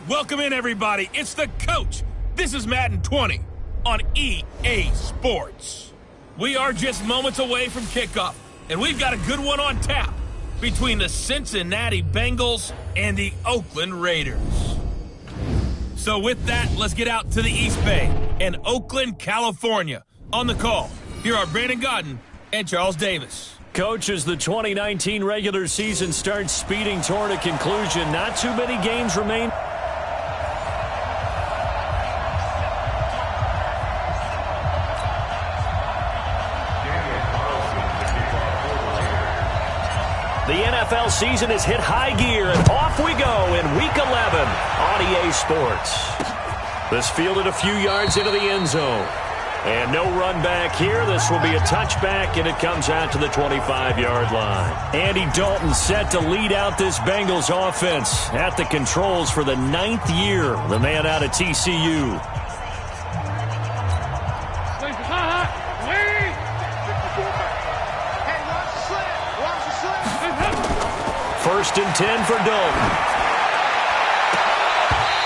Welcome in, everybody. It's the coach. This is Madden 20 on EA Sports. We are just moments away from kickoff, and we've got a good one on tap between the Cincinnati Bengals and the Oakland Raiders. So with that, let's get out to the East Bay in Oakland, California. On the call, here are Brandon Godden and Charles Davis. Coach, as the 2019 regular season starts speeding toward a conclusion, not too many games remain. The NFL season has hit high gear, and off we go in Week 11 on EA Sports. This fielded a few yards into the end zone. And no run back here. This will be a touchback, and it comes out to the 25-yard line. Andy Dalton set to lead out this Bengals offense at the controls for the 9th year. The man out of TCU. First and 10 for Dalton.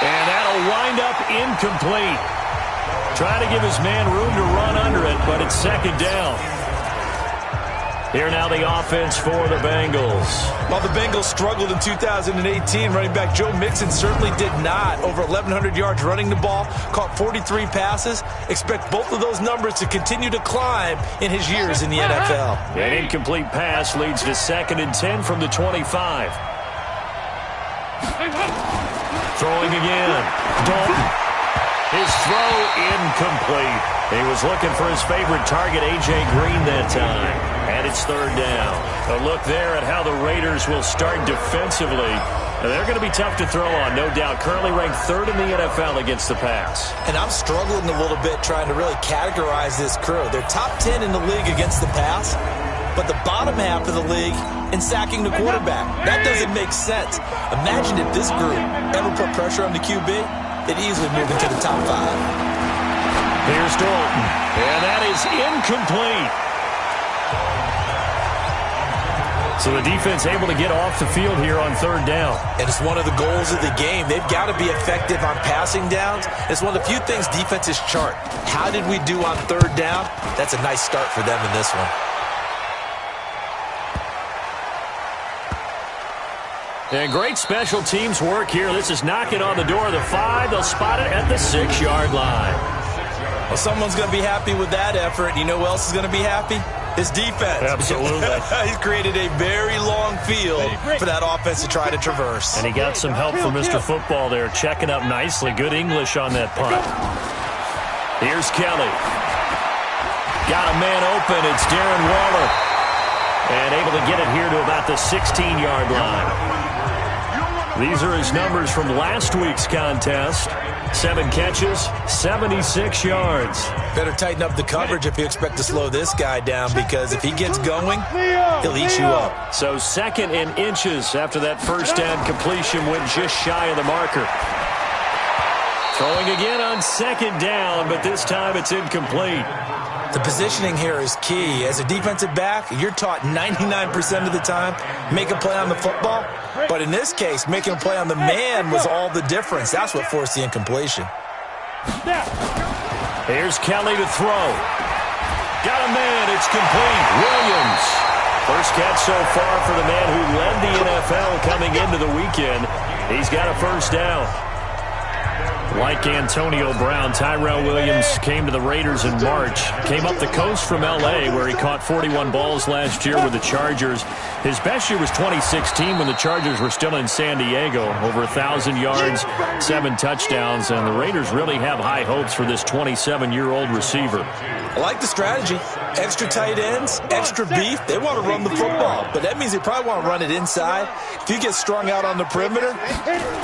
And that'll wind up incomplete. Trying to give his man room to run under it, but it's second down. Here now the offense for the Bengals. While the Bengals struggled in 2018, running back Joe Mixon certainly did not. Over 1,100 yards running the ball, caught 43 passes. Expect both of those numbers to continue to climb in his years in the NFL. An incomplete pass leads to second and 10 from the 25. Throwing again. Dalton. His throw incomplete. He was looking for his favorite target, A.J. Green, that time. And it's third down. A look there at how the Raiders will start defensively. They're going to be tough to throw on, no doubt. Currently ranked third in the NFL against the pass. And I'm struggling a little bit trying to really categorize this crew. They're top 10 in the league against the pass, but the bottom half of the league in sacking the quarterback. That doesn't make sense. Imagine if this group ever put pressure on the QB. They'd easily move into the top 5. Here's Dalton. And that is incomplete. So the defense able to get off the field here on third down. And it's one of the goals of the game. They've got to be effective on passing downs. It's one of the few things defenses chart. How did we do on third down? That's a nice start for them in this one. And great special teams work here. This is knocking on the door of the 5. They'll spot it at the 6-yard line. Well, someone's going to be happy with that effort. You know who else is going to be happy? His defense. Absolutely. He's created a very long field for that offense to try to traverse. And he got some help from Mr. Football there, checking up nicely. Good English on that punt. Here's Kelly. Got a man open. It's Darren Waller. And able to get it here to about the 16-yard line. These are his numbers from last week's contest. 7 catches, 76 yards. Better tighten up the coverage if you expect to slow this guy down, because if he gets going, he'll eat you up. So second and inches after that first down completion went just shy of the marker. Throwing again on second down, but this time it's incomplete. The positioning here is key. As a defensive back, you're taught 99% of the time, make a play on the football. But in this case, making a play on the man was all the difference. That's what forced the incompletion. Here's Kelly to throw. Got a man. It's complete. Williams. First catch so far for the man who led the NFL coming into the weekend. He's got a first down. Like Antonio Brown, Tyrell Williams came to the Raiders in March. Came up the coast from L.A., where he caught 41 balls last year with the Chargers. His best year was 2016 when the Chargers were still in San Diego. Over 1,000 yards, 7 touchdowns, and the Raiders really have high hopes for this 27-year-old receiver. I like the strategy. Extra tight ends, extra beef. They want to run the football, but that means they probably want to run it inside. If you get strung out on the perimeter,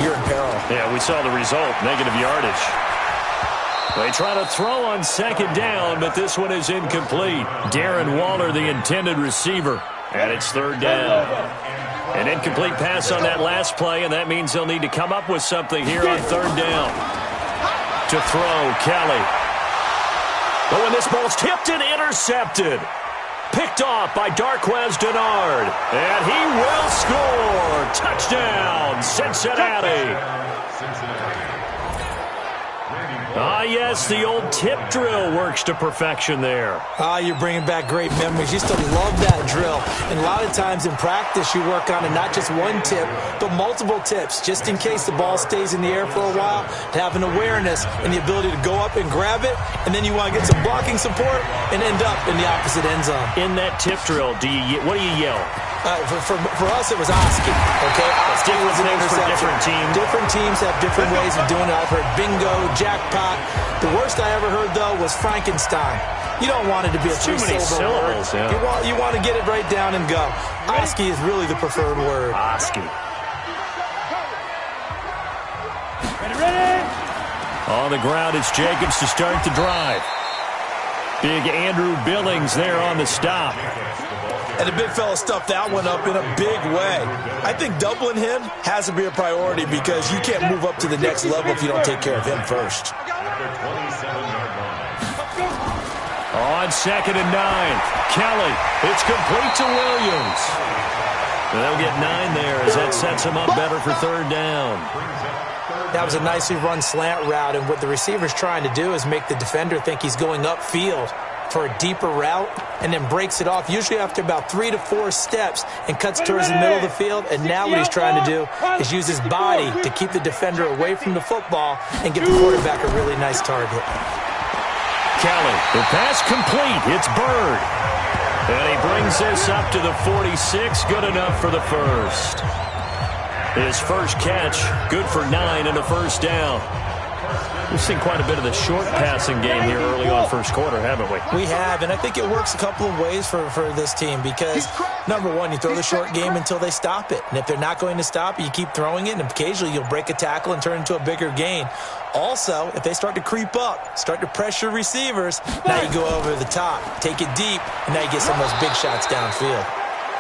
you're in peril. Yeah, we saw the result, negative yardage. They try to throw on second down, but this one is incomplete. Darren Waller, the intended receiver, and it's third down. An incomplete pass on that last play, and that means they'll need to come up with something here on third down. To throw, Kelly. But when this ball's tipped and intercepted, picked off by Darquez Denard, and he will score. Touchdown, Cincinnati. Ah, yes, the old tip drill works to perfection there. Ah, you're bringing back great memories. Used to love that drill. And a lot of times in practice, you work on it, not just one tip, but multiple tips, just in case the ball stays in the air for a while, to have an awareness and the ability to go up and grab it, and then you want to get some blocking support and end up in the opposite end zone. In that tip drill, what do you yell? For us, it was Oski. Okay, Oski was an interception. Different teams. Different teams have different ways of doing it. I've heard bingo, jackpot. The worst I ever heard, though, was Frankenstein. You don't want it to be a three-syllable word. Yeah. You want to get it right down and go. Oski is really the preferred word. Oski. Ready. On the ground, it's Jacobs to start the drive. Big Andrew Billings there on the stop. And the big fella stuffed that one up in a big way. I think doubling him has to be a priority because you can't move up to the next level if you don't take care of him first. On 2nd and 9, Kelly. It's complete to Williams. They'll get 9 there as that sets him up better for 3rd down. That was a nicely run slant route, and what the receiver's trying to do is make the defender think he's going upfield for a deeper route, and then breaks it off, usually after about 3 to 4 steps, and cuts towards the middle of the field. And now what he's trying to do is use his body to keep the defender away from the football and give the quarterback a really nice target. Kelly, the pass complete. It's Bird. And he brings this up to the 46. Good enough for the first. His first catch, good for 9 and a 1st down. We've seen quite a bit of the short passing game here early on first quarter, haven't we? We have, and I think it works a couple of ways for this team because, number one, you throw the short game until they stop it. And if they're not going to stop it, you keep throwing it, and occasionally you'll break a tackle and turn into a bigger gain. Also, if they start to creep up, start to pressure receivers, now you go over the top, take it deep, and now you get some of those big shots downfield.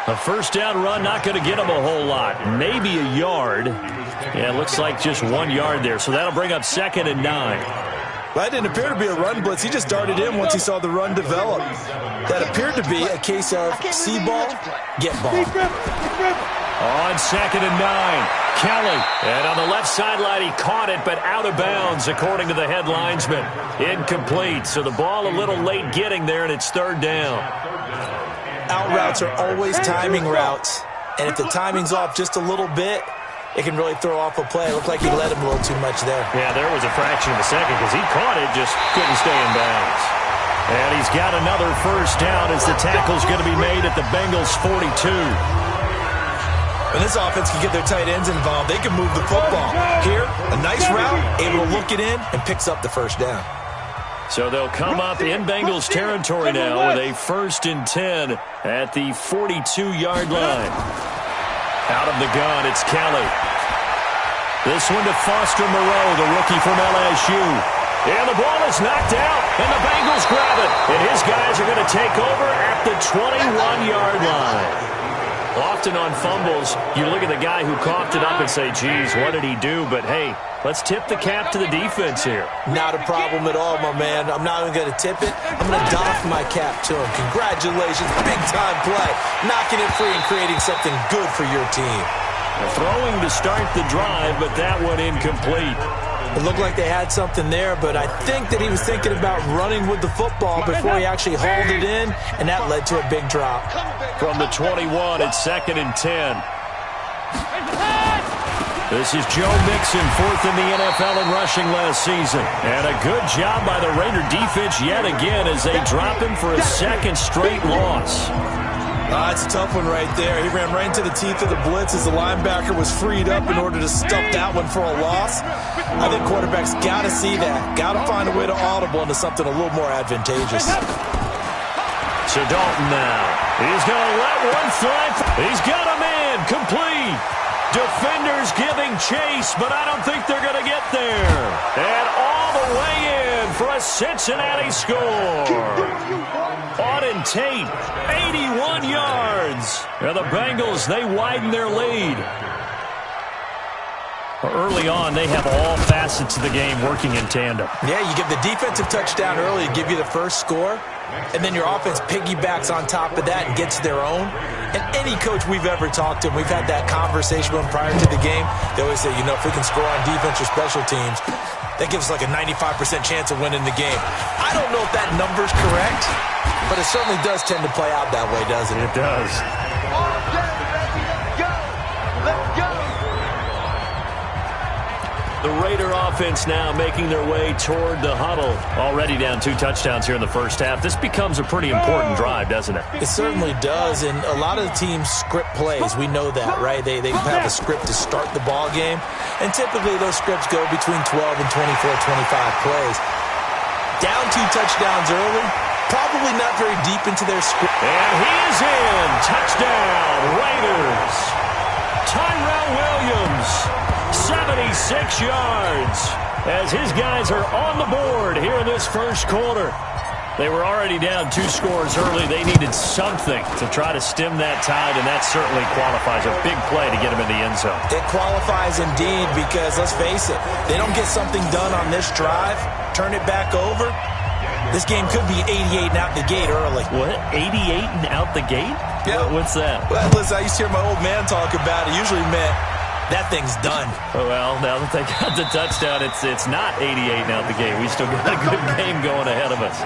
A 1st down run, not going to get him a whole lot. Maybe a yard. Yeah, it looks like just 1 yard there. So that'll bring up 2nd and 9. That didn't appear to be a run blitz. He just darted in once he saw the run develop. That appeared to be a case of see ball, get ball. On 2nd and 9, Kelly. And on the left sideline, he caught it, but out of bounds, according to the head linesman. Incomplete. So the ball a little late getting there, and it's 3rd down. Out routes are always timing routes, and if the timing's off just a little bit, it can really throw off a play. It looked like he let him a little too much there. Yeah, there was a fraction of a second because he caught it, just couldn't stay in bounds. And he's got another 1st down as the tackle's going to be made at the Bengals' 42. When this offense can get their tight ends involved, they can move the football. Here, a nice route, able to look it in, and picks up the 1st down. So they'll come up in Bengals territory now with a 1st and 10 at the 42-yard line. Out of the gun, it's Kelly. This one to Foster Moreau, the rookie from LSU. And the ball is knocked out, and the Bengals grab it. And his guys are going to take over at the 21-yard line. Often on fumbles, you look at the guy who coughed it up and say, geez, what did he do? But, hey, let's tip the cap to the defense here. Not a problem at all, my man. I'm not even going to tip it. I'm going to doff my cap to him. Congratulations. Big-time play. Knocking it free and creating something good for your team. Throwing to start the drive, but that one incomplete. It looked like they had something there, but I think that he was thinking about running with the football before he actually hauled it in, and that led to a big drop. From the 21, it's 2nd and 10. This is Joe Mixon, 4th in the NFL in rushing last season. And a good job by the Raider defense yet again as they drop him for a 2nd straight loss. It's a tough one right there. He ran right into the teeth of the blitz as the linebacker was freed up in order to stuff that one for a loss. I think quarterbacks got to see that. Got to find a way to audible into something a little more advantageous. So Dalton now. He's going to let one fly. He's got a man. Complete. Defenders giving chase, but I don't think they're going to get there. And all the way in for a Cincinnati score. Auden Tate, 81 yards. And the Bengals, they widen their lead. Early on, they have all facets of the game working in tandem. Yeah, you give the defensive touchdown early to give you the first score, and then your offense piggybacks on top of that and gets their own. And any coach we've ever talked to, and we've had that conversation with them prior to the game, they always say, you know, if we can score on defense or special teams, that gives like a 95% chance of winning the game. I don't know if that number's correct, but it certainly does tend to play out that way, doesn't it? It does. The Raider offense now making their way toward the huddle. Already down 2 touchdowns here in the first half. This becomes a pretty important drive, doesn't it? It certainly does, and a lot of the teams script plays. We know that, right? They have a script to start the ball game, and typically those scripts go between 12 and 24, 25 plays. Down 2 touchdowns early, probably not very deep into their script. And he is in. Touchdown, Raiders. Tyrell Williams. 76 yards as his guys are on the board here in this first quarter. They were already down 2 scores early. They needed something to try to stem that tide, and that certainly qualifies. A big play to get them in the end zone. It qualifies indeed because, let's face it, they don't get something done on this drive, turn it back over, this game could be 88 and out the gate early. What? 88 and out the gate? Yeah. What's that? Well, listen, I used to hear my old man talk about it. Usually meant that thing's done. Well, now that they got the touchdown, it's not 88 and out the gate. We still got a good game going ahead of us.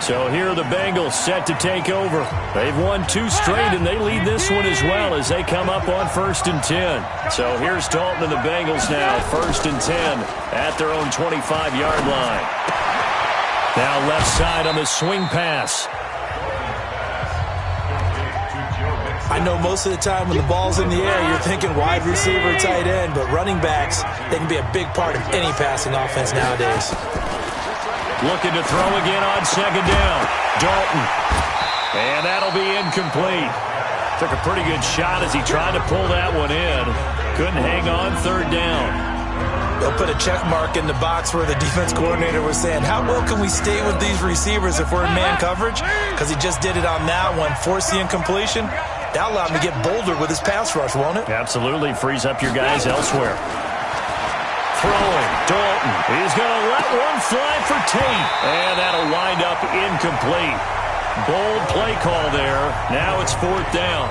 So here are the Bengals set to take over. They've won 2 straight, and they lead this one as well as they come up on 1st and 10. So here's Dalton and the Bengals now, 1st and 10 at their own 25-yard line. Now left side on the swing pass. I know most of the time when the ball's in the air, you're thinking wide receiver, tight end, but running backs, they can be a big part of any passing offense nowadays. Looking to throw again on 2nd down. Dalton. And that'll be incomplete. Took a pretty good shot as he tried to pull that one in. Couldn't hang on 3rd down. They'll put a check mark in the box where the defense coordinator was saying, how well can we stay with these receivers if we're in man coverage? Because he just did it on that one, forced the incompletion. That'll allow him to get bolder with his pass rush, won't it? Absolutely. Frees up your guys elsewhere. Throwing. Dalton. He's going to let one fly for Tate. And that'll wind up incomplete. Bold play call there. Now it's 4th down.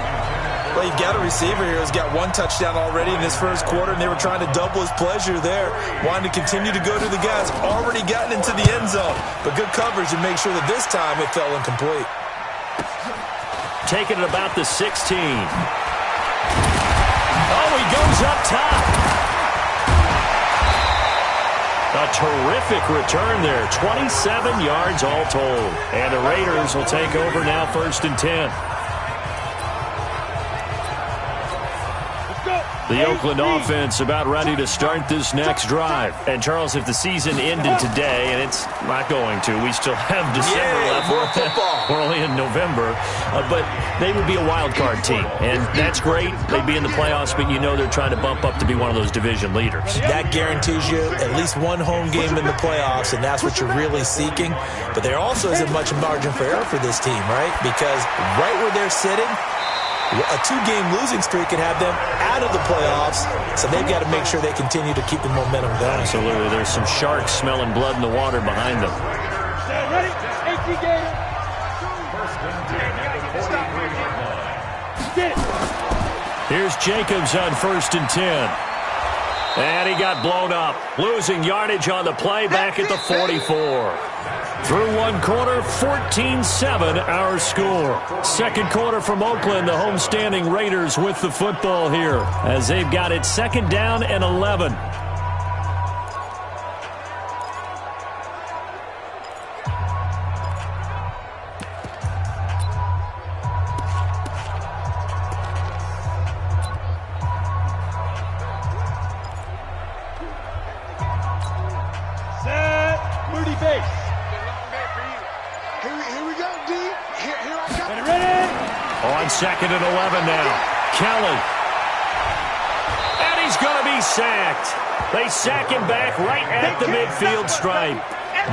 Well, you've got a receiver here who's got 1 touchdown already in this first quarter, and they were trying to double his pleasure there, wanting to continue to go to the guys. Already gotten into the end zone, but good coverage to make sure that this time it fell incomplete. Taking it about the 16. Oh, he goes up top. A terrific return there. 27 yards all told. And the Raiders will take over now 1st and 10. The Oakland offense about ready to start this next drive. And, Charles, if the season ended today, and it's not going to, we still have December left. More football. We're only in November. But they would be a wild card team. And that's great. They'd be in the playoffs, but you know they're trying to bump up to be one of those division leaders. That guarantees you at least 1 home game in the playoffs, and that's what you're really seeking. But there also isn't much margin for error for this team, right? Because right where they're sitting, a 2-game losing streak could have them out of the playoffs, so they've got to make sure they continue to keep the momentum going. Absolutely. There's some sharks smelling blood in the water behind them. Ready? 18 Gator. Get it. Here's Jacobs on 1st and 10. And he got blown up. Losing yardage on the play back at the 44. Through 1 quarter, 14-7 our score. 2nd quarter from Oakland, the homestanding Raiders with the football here as they've got it 2nd down and 11. Set. Moody base. Here we go, D. Here I come. Ready? On 2nd and 11 now. Kelly. And he's going to be sacked. They sack him back right at the midfield stripe.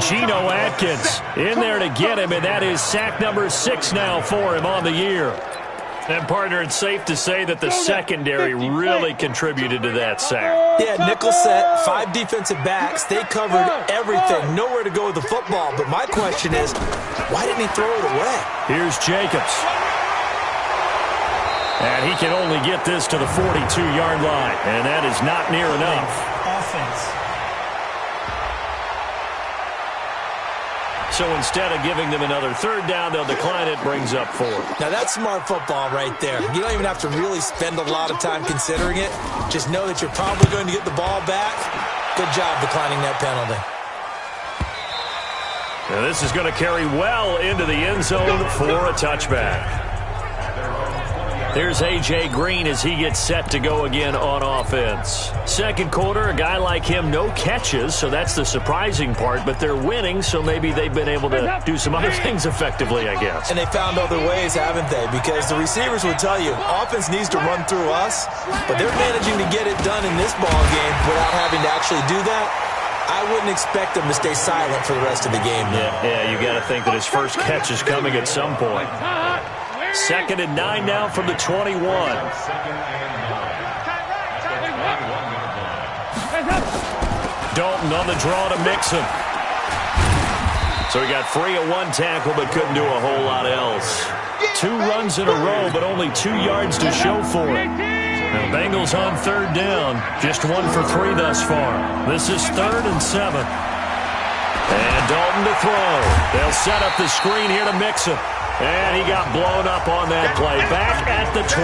Geno Atkins in there to get him, and that is sack number 6 now for him on the year. And, partner, it's safe to say that the secondary really contributed to that sack. Yeah, nickel set, 5 defensive backs. They covered everything. Nowhere to go with the football. But my question is, why didn't he throw it away? Here's Jacobs. And he can only get this to the 42-yard line. And that is not near enough. Offense. So instead of giving them another third down, they'll decline it, brings up 4. Now, that's smart football right there. You don't even have to really spend a lot of time considering it. Just know that you're probably going to get the ball back. Good job declining that penalty. Now this is going to carry well into the end zone for a touchback. Here's A.J. Green as he gets set to go again on offense. Second quarter, a guy like him, no catches, so that's the surprising part, but they're winning, so maybe they've been able to do some other things effectively, I guess. And they found other ways, haven't they? Because the receivers would tell you, offense needs to run through us, but they're managing to get it done in this ball game without having to actually do that. I wouldn't expect them to stay silent for the rest of the game. Yeah, you got to think that his first catch is coming at some point. 2nd and 9 now from the 21. Dalton on the draw to Mixon. So he got free of one tackle but couldn't do a whole lot else. 2 runs in a row but only 2 yards to show for it. Now Bengals on 3rd down. Just 1 for 3 thus far. This is 3rd and 7. And Dalton to throw. They'll set up the screen here to Mixon. And he got blown up on that play. Back at the 20.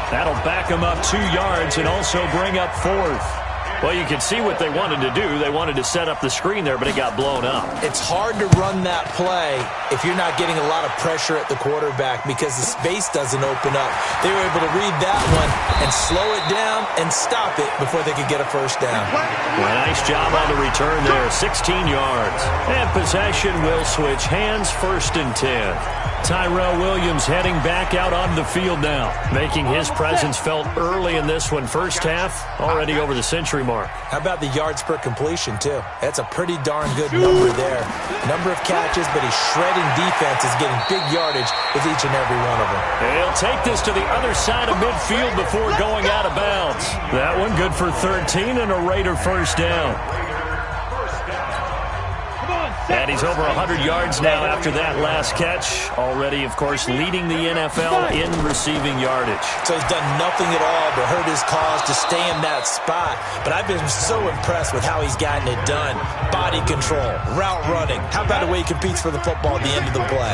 That'll back him up 2 yards and also bring up 4th. Well, you can see what they wanted to do. They wanted to set up the screen there, but it got blown up. It's hard to run that play if you're not getting a lot of pressure at the quarterback because the space doesn't open up. They were able to read that one and slow it down and stop it before they could get a first down. Well, nice job on the return there, 16 yards. And possession will switch hands, 1st and 10. Tyrell Williams heading back out on the field now, making his presence felt early in this one. First half, already over the century mark. How about the yards per completion, too? That's a pretty darn good number there. Number of catches, but he's shredding defenses, getting big yardage with each and every one of them. And he'll take this to the other side of midfield before going out of bounds. That one good for 13 and a Raider first down. And he's over 100 yards now after that last catch. Already, of course, leading the NFL in receiving yardage. So he's done nothing at all to hurt his cause to stay in that spot. But I've been so impressed with how he's gotten it done. Body control, route running. How about the way he competes for the football at the end of the play?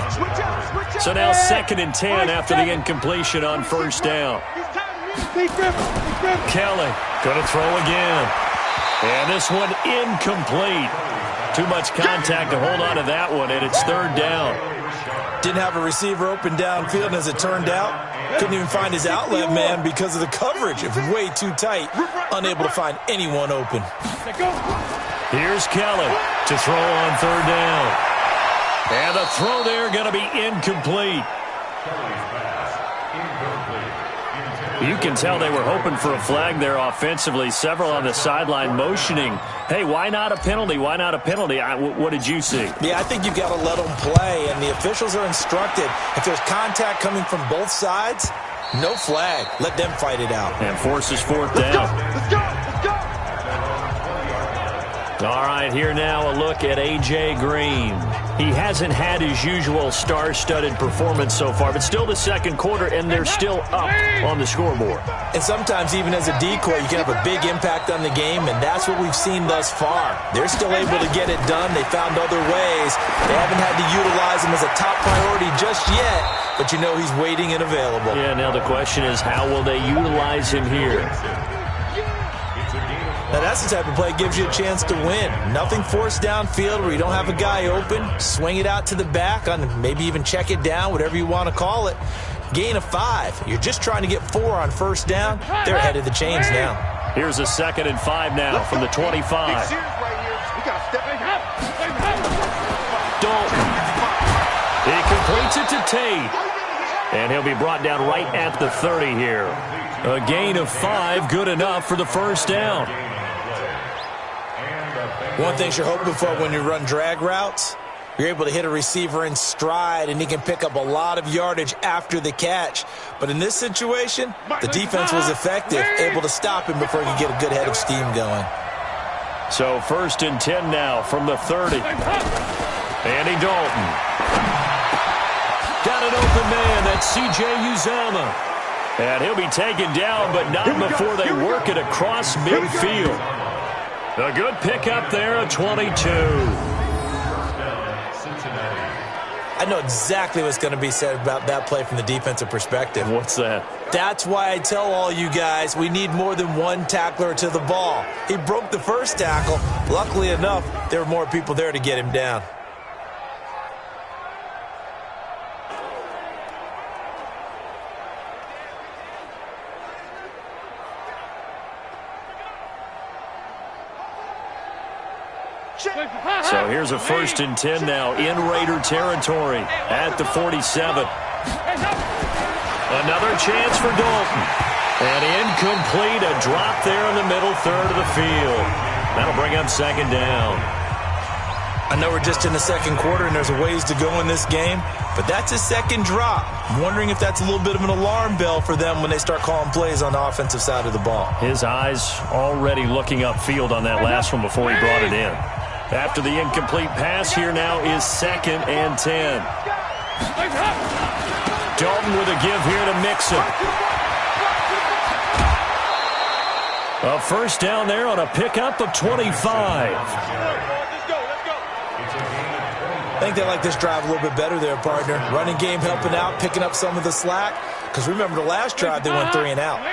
So now 2nd and 10 after the incompletion on first down. Kelly going to throw again. And this one incomplete. Too much contact to hold on to that one, and it's 3rd down. Didn't have a receiver open downfield, and as it turned out, couldn't even find his outlet man because of the coverage. It was way too tight, unable to find anyone open. Here's Kelly to throw on 3rd down. And the throw there going to be incomplete. You can tell they were hoping for a flag there offensively. Several on the sideline motioning, hey, why not a penalty? Why not a penalty? What did you see? Yeah, I think you've got to let them play, and the officials are instructed. If there's contact coming from both sides, no flag. Let them fight it out. And forces 4th down. Let's go! Let's go! All right, here now a look at A.J. Green. He hasn't had his usual star-studded performance so far, but still the second quarter, and they're still up on the scoreboard. And sometimes even as a decoy, you can have a big impact on the game, and that's what we've seen thus far. They're still able to get it done. They found other ways. They haven't had to utilize him as a top priority just yet, but you know he's waiting and available. Yeah, now the question is, how will they utilize him here? Now, that's the type of play that gives you a chance to win. Nothing forced downfield where you don't have a guy open. Swing it out to the back, on maybe even check it down, whatever you want to call it. Gain of 5. You're just trying to get 4 on first down. They're ahead of the chains now. Here's a 2nd and 5 now from the 25. Dalton. He completes it to Tate. And he'll be brought down right at the 30 here. A gain of 5, good enough for the first down. One thing you're hoping for when you run drag routes, you're able to hit a receiver in stride, and he can pick up a lot of yardage after the catch. But in this situation, the defense was effective, able to stop him before he could get a good head of steam going. So 1st and 10 now from the 30. Andy Dalton. Got an open man. That's C.J. Uzomah. And he'll be taken down, but not before they work it across midfield. A good pickup there, a 22. I know exactly what's going to be said about that play from the defensive perspective. What's that? That's why I tell all you guys we need more than one tackler to the ball. He broke the first tackle. Luckily enough, there were more people there to get him down. So here's a 1st and 10 now in Raider territory at the 47. Another chance for Dalton. And incomplete, a drop there in the middle third of the field. That'll bring up 2nd down. I know we're just in the 2nd quarter and there's a ways to go in this game, but that's a 2nd drop. I'm wondering if that's a little bit of an alarm bell for them when they start calling plays on the offensive side of the ball. His eyes already looking upfield on that last one before he brought it in. After the incomplete pass, here now is 2nd and 10. Dalton with a give here to Mixon. A 1st down there on a pickup of 25. I think they like this drive a little bit better there, partner. Running game helping out, picking up some of the slack. Because remember the last drive, they went 3 and out. I'm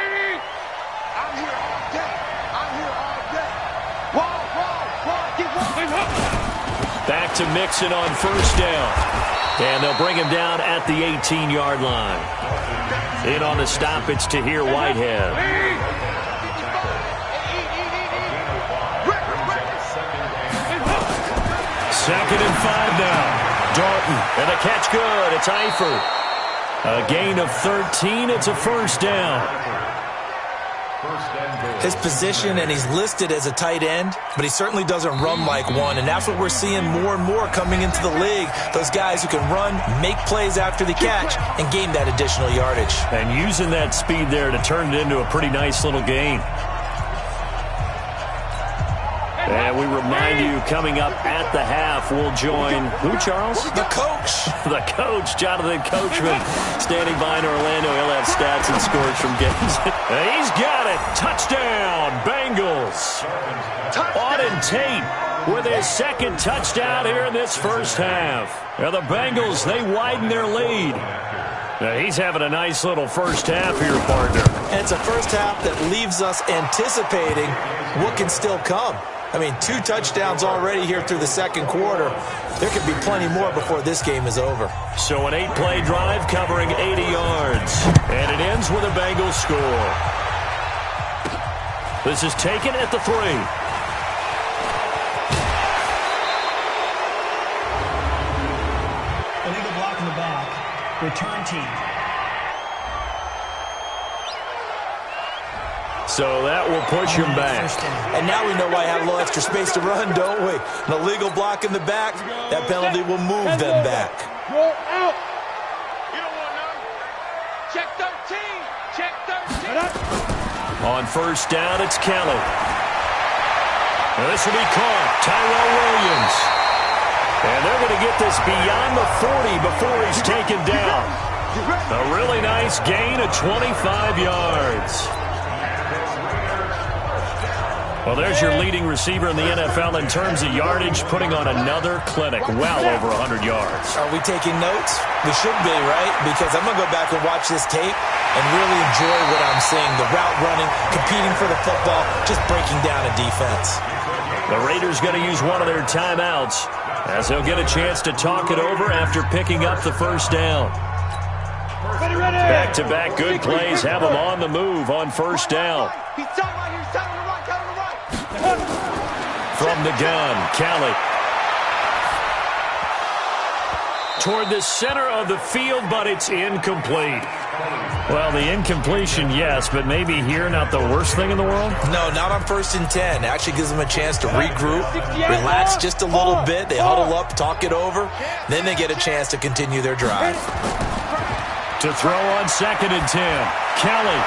here all day. I'm here all day. Wall, get wall. Back to Mixon on 1st down. And they'll bring him down at the 18-yard line. In on the stoppage to here, Whitehead. 2nd and 5 now. Dalton, and a catch good. It's Eifert. A gain of 13. It's a 1st down. His position, and he's listed as a tight end, but he certainly doesn't run like one, and that's what we're seeing more and more coming into the league. Those guys who can run, make plays after the catch, and gain that additional yardage. And using that speed there to turn it into a pretty nice little gain. And we remind you, coming up at the half, we'll join who, Charles? The coach. The coach, Jonathan Coachman, standing by in Orlando. He'll have stats and scores from games. He's got it. Touchdown, Bengals. Auden Tate with his 2nd touchdown here in this 1st half. Now the Bengals, they widen their lead. Now he's having a nice little 1st half here, partner. And it's a 1st half that leaves us anticipating what can still come. I mean, 2 touchdowns already here through the 2nd quarter. There could be plenty more before this game is over. So an 8-play drive covering 80 yards. And it ends with a Bengals score. This is taken at the 3. Illegal block in the back. Return team. So that will push him back. And now we know why I have a little extra space to run, don't we? An illegal block in the back, that penalty will move them back. Roll out. You don't want none. Check 13. Check 13. On 1st down, it's Kelly. Now this will be caught. Tyrell Williams. And they're going to get this beyond the 40 before he's taken down. A really nice gain of 25 yards. Well, there's your leading receiver in the NFL in terms of yardage, putting on another clinic, well over 100 yards. Are we taking notes? We should be, right? Because I'm going to go back and watch this tape and really enjoy what I'm seeing. The route running, competing for the football, just breaking down a defense. The Raiders going to use one of their timeouts as they'll get a chance to talk it over after picking up the 1st down. Back-to-back good plays have them on the move on 1st down. He's talking right here. He's telling the right, telling the right. From the gun, Kelly. Toward the center of the field, but it's incomplete. Well, the incompletion, yes, but maybe here not the worst thing in the world? No, not on 1st and 10. Actually gives them a chance to regroup, relax just a little bit. They huddle up, talk it over. Then they get a chance to continue their drive. To throw on 2nd and 10. Kelly.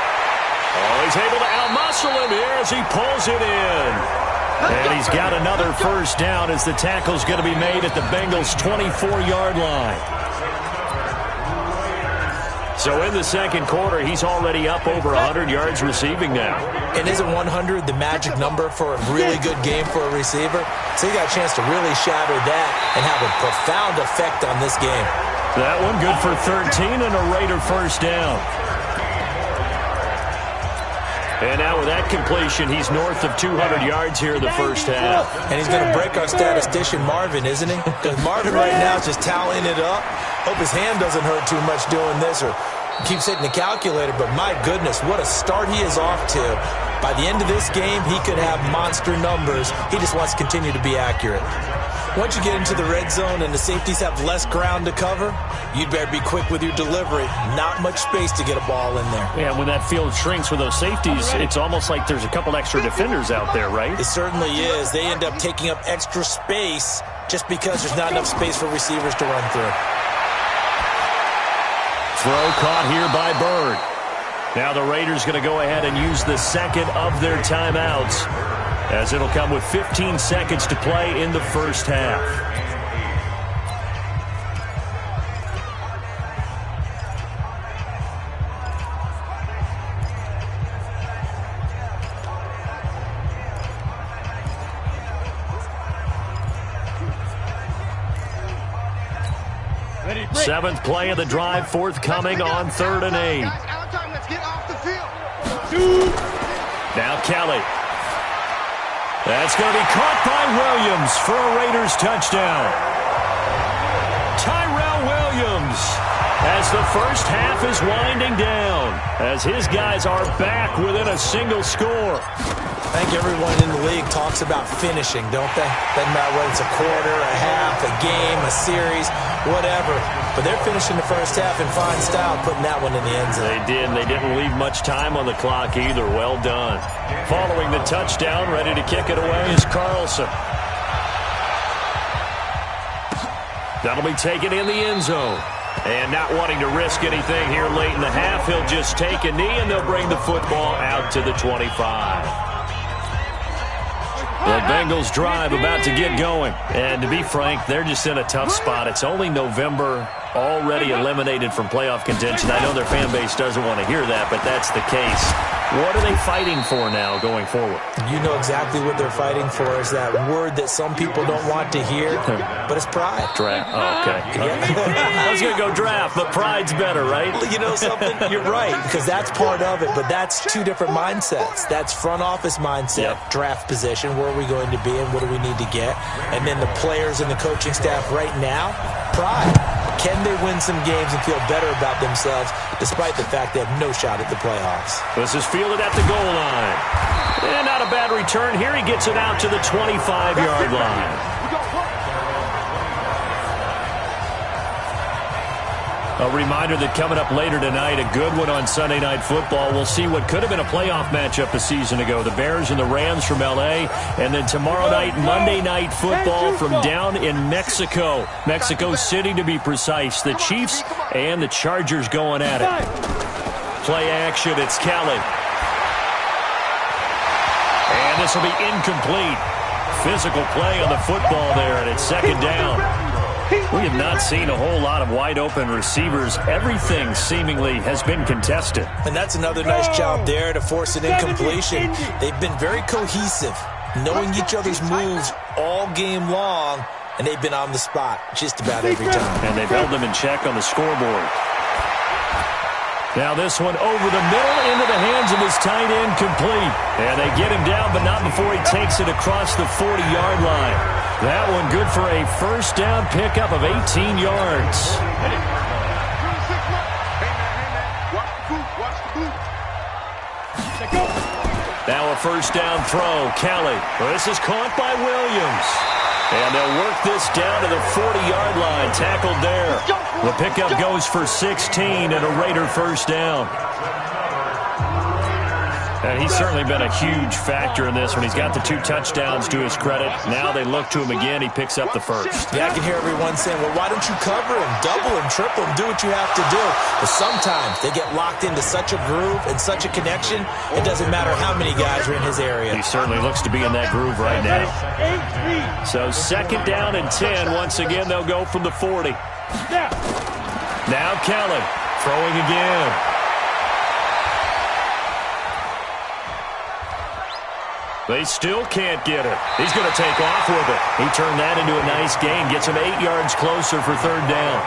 Oh, he's able to outmuscle him here as he pulls it in. And he's got another 1st down as the tackle's going to be made at the Bengals' 24-yard line. So in the second quarter, he's already up over 100 yards receiving now. And isn't 100 the magic number for a really good game for a receiver? So you got a chance to really shatter that and have a profound effect on this game. That one good for 13 and a Raider first down. And now with that completion, he's north of 200 yards here in the first half. And he's going to break our statistician Marvin, isn't he? Because Marvin right now is just tallying it up. Hope his hand doesn't hurt too much doing this or keeps hitting the calculator. But my goodness, what a start he is off to. By the end of this game, he could have monster numbers. He just wants to continue to be accurate. Once you get into the red zone and the safeties have less ground to cover, you'd better be quick with your delivery. Not much space to get a ball in there. Yeah, when that field shrinks with those safeties, it's almost like there's a couple extra defenders out there, right? It certainly is. They end up taking up extra space just because there's not enough space for receivers to run through. Throw caught here by Bird. Now the Raiders going to go ahead and use the second of their timeouts, as it'll come with 15 seconds to play in the first half. Seventh play of the drive, forthcoming on 3rd and 8. Let's get off the field. Now Kelly. That's going to be caught by Williams for a Raiders touchdown. Tyrell Williams, as the first half is winding down, as his guys are back within a single score. I think everyone in the league talks about finishing, don't they? Doesn't matter whether it's a quarter, a half, a game, a series, whatever. But they're finishing the first half in fine style, putting that one in the end zone. They did, and they didn't leave much time on the clock either. Well done. Following the touchdown, ready to kick it away is Carlson. That'll be taken in the end zone. And not wanting to risk anything here late in the half, he'll just take a knee, and they'll bring the football out to the 25. The Bengals drive about to get going. And to be frank, they're just in a tough spot. It's only November, already eliminated from playoff contention. I know their fan base doesn't want to hear that, but that's the case. What are they fighting for now going forward? You know exactly what they're fighting for is that word that some people don't want to hear, but it's pride. Draft. Oh, okay. Yeah. I was going to go draft, but pride's better, right? You know something? You're right, because that's part of it, but that's two different mindsets. That's front office mindset, draft position, where are we going to be and what do we need to get? And then the players and the coaching staff right now, pride. Can they win some games and feel better about themselves despite the fact they have no shot at the playoffs? This is fielded at the goal line. And not a bad return here. He gets it out to the 25-yard line. A reminder that coming up later tonight, a good one on Sunday Night Football. We'll see what could have been a playoff matchup a season ago. The Bears and the Rams from L.A. And then tomorrow night, Monday Night Football from down in Mexico. Mexico City, to be precise. The Chiefs and the Chargers going at it. Play action. It's Kelly. And this will be incomplete. Physical play on the football there, and it's second down. We have not seen a whole lot of wide-open receivers. Everything seemingly has been contested. And that's another nice job there to force an incompletion. They've been very cohesive, knowing each other's moves all game long, and they've been on the spot just about every time. And they've held them in check on the scoreboard. Now this one over the middle into the hands of his tight end, complete. And they get him down, but not before he takes it across the 40-yard line. That one good for a first down pickup of 18 yards. Now a first down throw. Kelly. Well, this is caught by Williams. And they'll work this down to the 40-yard line. Tackled there. The pickup goes for 16 and a Raider first down. And he's certainly been a huge factor in this when he's got the 2 touchdowns to his credit. Now they look to him again. He picks up the first. Yeah, I can hear everyone saying, well, why don't you cover him, double him, triple him, do what you have to do. But sometimes they get locked into such a groove and such a connection, it doesn't matter how many guys are in his area. He certainly looks to be in that groove right now. So second down and 10. Once again, they'll go from the 40. Now Kelly. Throwing again. They still can't get it. He's going to take off with it. He turned that into a nice gain. Gets him 8 yards closer for third down.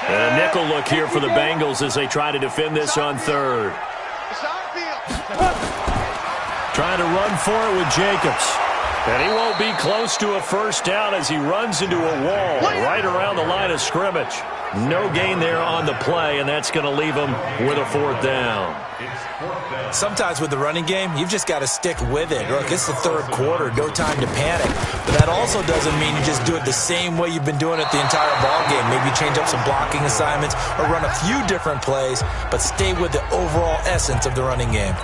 And a nickel look here for the Bengals as they try to defend this on third. Trying to run for it with Jacobs. And he won't be close to a first down as he runs into a wall right around the line of scrimmage. No gain there on the play, and that's going to leave him with a fourth down. Sometimes with the running game, you've just got to stick with it. Look, it's the third quarter, no time to panic. But that also doesn't mean you just do it the same way you've been doing it the entire ball game. Maybe change up some blocking assignments or run a few different plays, but stay with the overall essence of the running game.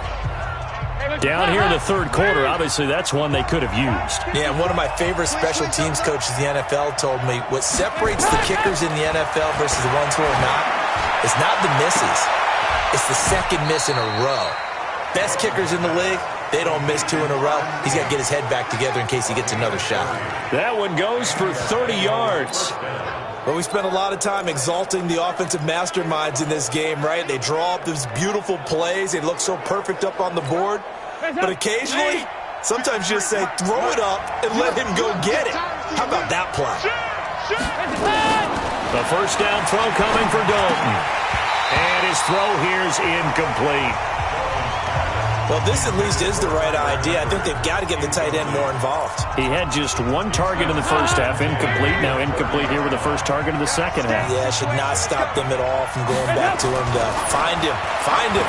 Down here in the third quarter, obviously that's one they could have used. Yeah, one of my favorite special teams coaches in the NFL told me what separates the kickers in the NFL versus the ones who are not is not the misses. It's the second miss in a row. Best kickers in the league, they don't miss 2 in a row. He's got to get his head back together in case he gets another shot. That one goes for 30 yards. Well, we spent a lot of time exalting the offensive masterminds in this game, right? They draw up these beautiful plays. They look so perfect up on the board. But occasionally, sometimes you just say, throw it up and let him go get it. How about that play? The first down throw coming for Dalton. And his throw here is incomplete. Well, this at least is the right idea. I think they've got to get the tight end more involved. He had just 1 target in the first half, incomplete. Now incomplete here with the first target of the second half. Yeah, should not stop them at all from going back to him to find him. Find him.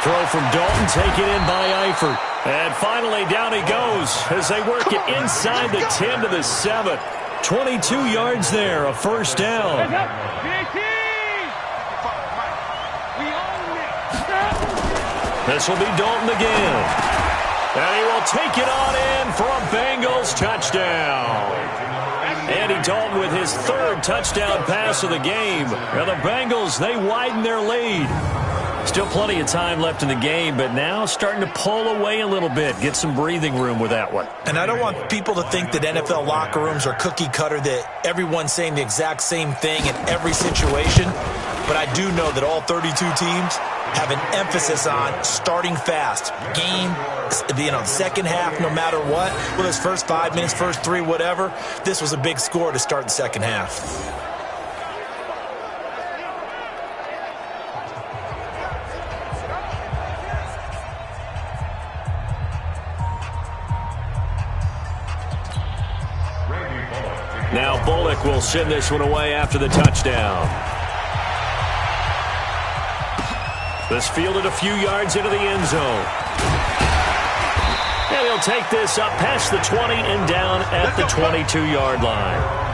Throw from Dalton, taken in by Eifert. And finally, down he goes as they work it inside the 10 to the 7. 22 yards there, a first down. This will be Dalton again. And he will take it on in for a Bengals touchdown. Andy Dalton with his 3rd touchdown pass of the game. And the Bengals, they widen their lead. Still plenty of time left in the game, but now starting to pull away a little bit. Get some breathing room with that one. And I don't want people to think that NFL locker rooms are cookie cutter, that everyone's saying the exact same thing in every situation. But I do know that all 32 teams have an emphasis on starting fast. Game, second half, no matter what. Whether it's first 5 minutes, first 3, whatever. This was a big score to start the second half. Now Bullock will send this one away after the touchdown. This fielded a few yards into the end zone. And he'll take this up past the 20 and down at the 22-yard line.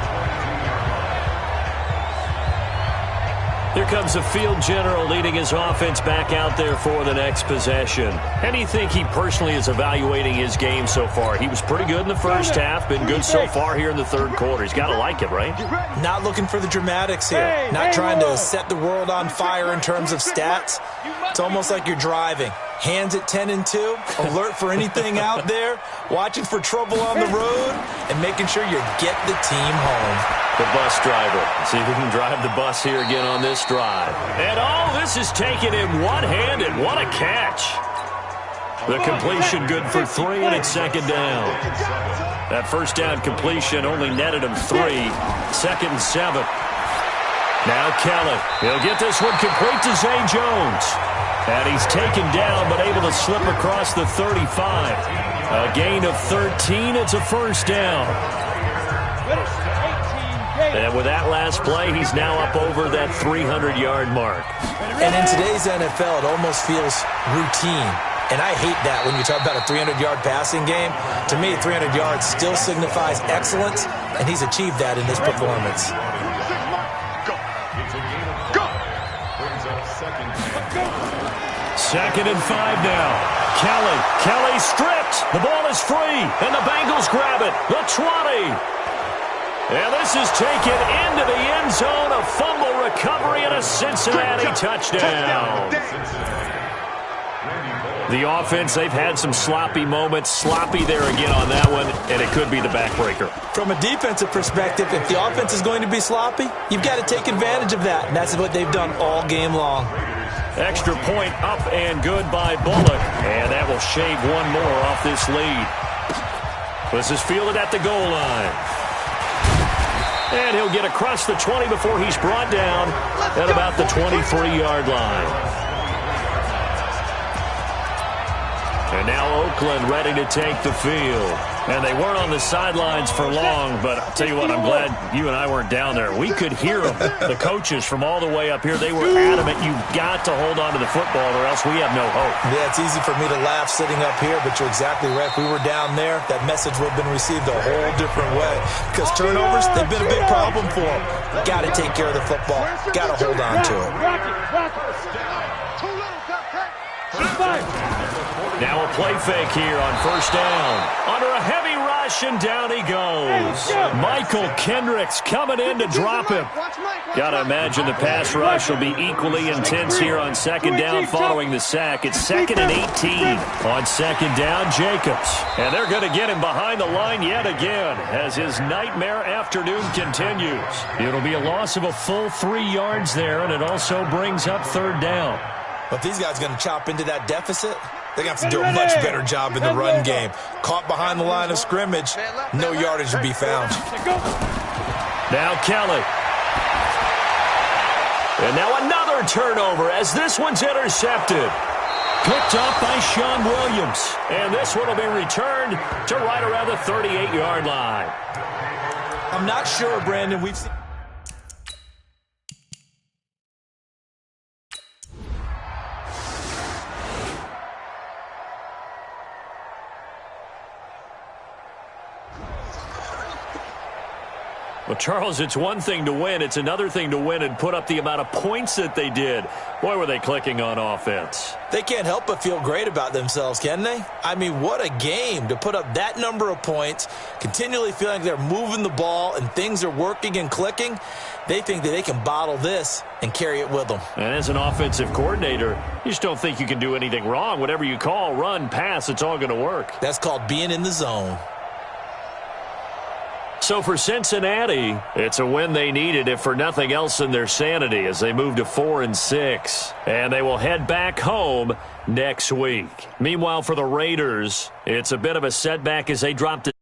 Here comes the field general leading his offense back out there for the next possession. How do you think he personally is evaluating his game so far? He was pretty good in the first half, been good so far here in the third quarter. He's got to like it, right? Not looking for the dramatics here. Not trying to set the world on fire in terms of stats. It's almost like you're driving. Hands at 10 and 2, alert for anything out there, watching for trouble on the road, and making sure you get the team home. The bus driver. See if we can drive the bus here again on this drive. And this is taken in one-handed. What a catch. The completion good for 3, and it's second down. That first down completion only netted him 3. Second and 7. Now Kelly. He'll get this one complete to Zay Jones. And he's taken down, but able to slip across the 35. A gain of 13. It's a first down. And with that last play, he's now up over that 300-yard mark. And in today's NFL, it almost feels routine. And I hate that when you talk about a 300-yard passing game. To me, 300 yards still signifies excellence, and he's achieved that in this performance. Second and 5 now. Kelly stripped. The ball is free, and the Bengals grab it. The 20. And this is taken into the end zone. A fumble recovery and a Cincinnati touchdown. The offense, they've had some sloppy moments. Sloppy there again on that one, and it could be the backbreaker. From a defensive perspective, if the offense is going to be sloppy, you've got to take advantage of that, and that's what they've done all game long. Extra point up and good by Bullock, and that will shave one more off this lead. This is fielded at the goal line. And he'll get across the 20 before he's brought down at about the 23-yard line. And now Oakland ready to take the field. And they weren't on the sidelines for long, but I'll tell you what, I'm glad you and I weren't down there. We could hear them. The coaches from all the way up here, they were adamant, you've got to hold on to the football or else we have no hope. Yeah, it's easy for me to laugh sitting up here, but you're exactly right. If we were down there, that message would have been received a whole different way. Because turnovers, they've been a big problem for them. Got to take care of the football. Got to hold on to it. Now a play fake here on first down. Under a heavy rush, and down he goes. Michael Kendricks coming in to drop him. Got to imagine the pass rush will be equally intense here on second down following the sack. It's 2nd and 18. On second down, Jacobs. And they're going to get him behind the line yet again as his nightmare afternoon continues. It'll be a loss of a full 3 yards there, and it also brings up third down. But these guys are going to chop into that deficit. They're going to have to do a much better job in the run game. Caught behind the line of scrimmage, no yardage to be found. Now Kelly. And now another turnover as this one's intercepted. Picked up by Sean Williams. And this one will be returned to right around the 38-yard line. I'm not sure, Brandon, we've seen... Well, Charles, it's one thing to win. It's another thing to win and put up the amount of points that they did. Boy, were they clicking on offense. They can't help but feel great about themselves, can they? I mean, what a game to put up that number of points, continually feeling like they're moving the ball and things are working and clicking. They think that they can bottle this and carry it with them. And as an offensive coordinator, you just don't think you can do anything wrong. Whatever you call, run, pass, it's all going to work. That's called being in the zone. So for Cincinnati, it's a win they needed, if for nothing else than their sanity, as they move to 4-6. And they will head back home next week. Meanwhile, for the Raiders, it's a bit of a setback as they drop to